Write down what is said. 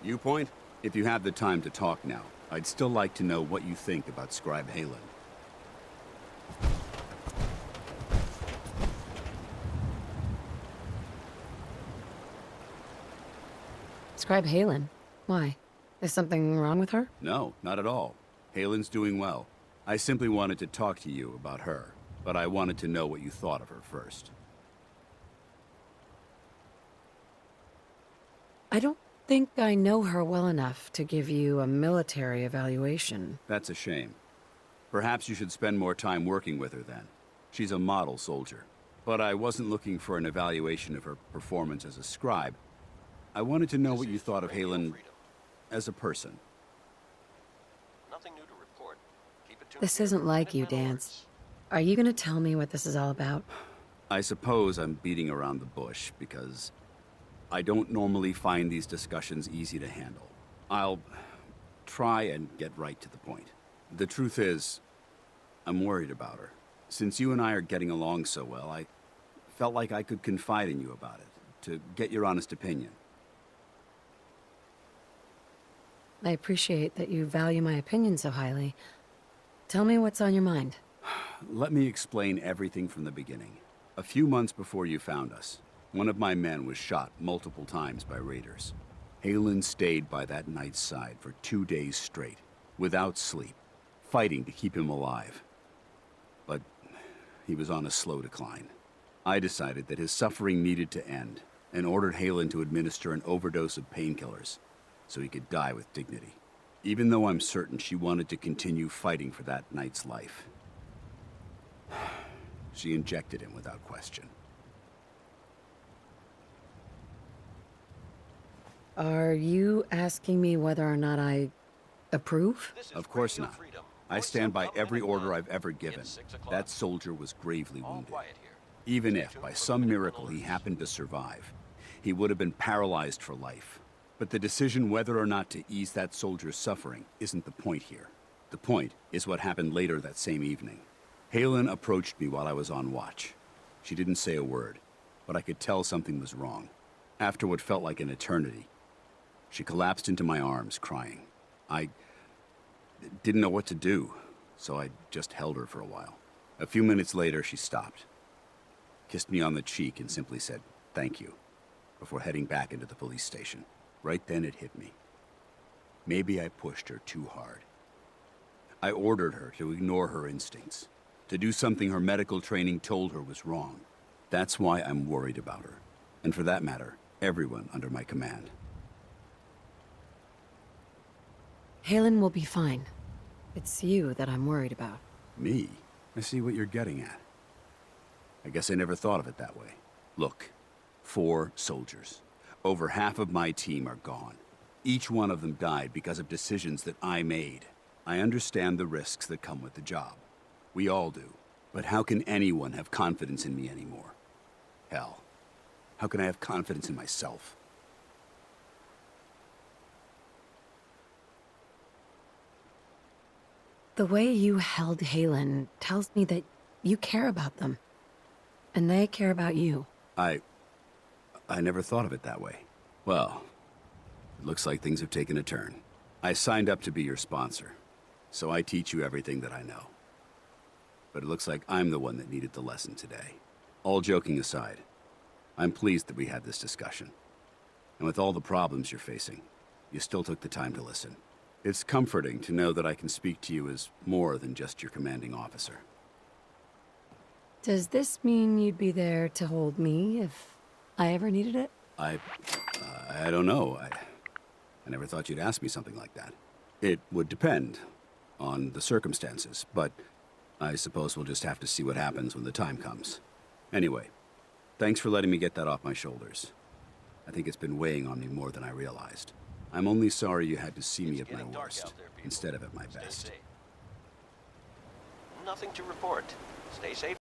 Viewpoint? If you have the time to talk now, I'd still like to know what you think about Scribe Halen. Scribe Halen? Why? Is something wrong with her? No, not at all. Halen's doing well. I simply wanted to talk to you about her, but I wanted to know what you thought of her first. I don't think I know her well enough to give you a military evaluation. That's a shame. Perhaps you should spend more time working with her then. She's a model soldier. But I wasn't looking for an evaluation of her performance as a scribe. I wanted to know what you thought of Halen as a person. Nothing new to report. Keep it to This isn't like you, Danse. Are you gonna tell me what this is all about? I suppose I'm beating around the bush because I don't normally find these discussions easy to handle. I'll try and get right to the point. The truth is, I'm worried about her. Since you and I are getting along so well, I felt like I could confide in you about it, to get your honest opinion. I appreciate that you value my opinion so highly. Tell me what's on your mind. Let me explain everything from the beginning. A few months before you found us, one of my men was shot multiple times by raiders. Halen stayed by that knight's side for 2 days straight, without sleep, fighting to keep him alive. But he was on a slow decline. I decided that his suffering needed to end, and ordered Halen to administer an overdose of painkillers, so he could die with dignity. Even though I'm certain she wanted to continue fighting for that knight's life. She injected him without question. Are you asking me whether or not I approve? Of course not. I stand by every order I've ever given. That soldier was gravely wounded. Even if, by some miracle, he happened to survive, he would have been paralyzed for life. But the decision whether or not to ease that soldier's suffering isn't the point here. The point is what happened later that same evening. Halen approached me while I was on watch. She didn't say a word, but I could tell something was wrong. After what felt like an eternity, she collapsed into my arms, crying. I didn't know what to do, so I just held her for a while. A few minutes later, she stopped, kissed me on the cheek, and simply said, "Thank you," before heading back into the police station. Right then it hit me. Maybe I pushed her too hard. I ordered her to ignore her instincts, to do something her medical training told her was wrong. That's why I'm worried about her, and for that matter, everyone under my command. Halen will be fine. It's you that I'm worried about. Me? I see what you're getting at. I guess I never thought of it that way. Look, 4 soldiers. Over half of my team are gone. Each one of them died because of decisions that I made. I understand the risks that come with the job. We all do. But how can anyone have confidence in me anymore? Hell, how can I have confidence in myself? The way you held Halen tells me that you care about them. And they care about you. I never thought of it that way. Well, it looks like things have taken a turn. I signed up to be your sponsor, so I teach you everything that I know. But it looks like I'm the one that needed the lesson today. All joking aside, I'm pleased that we had this discussion. And with all the problems you're facing, you still took the time to listen. It's comforting to know that I can speak to you as more than just your commanding officer. Does this mean you'd be there to hold me if I ever needed it? I don't know. I never thought you'd ask me something like that. It would depend on the circumstances, but I suppose we'll just have to see what happens when the time comes. Anyway, thanks for letting me get that off my shoulders. I think it's been weighing on me more than I realized. I'm only sorry you had to see me at my worst, instead of at my best. Nothing to report. Stay safe.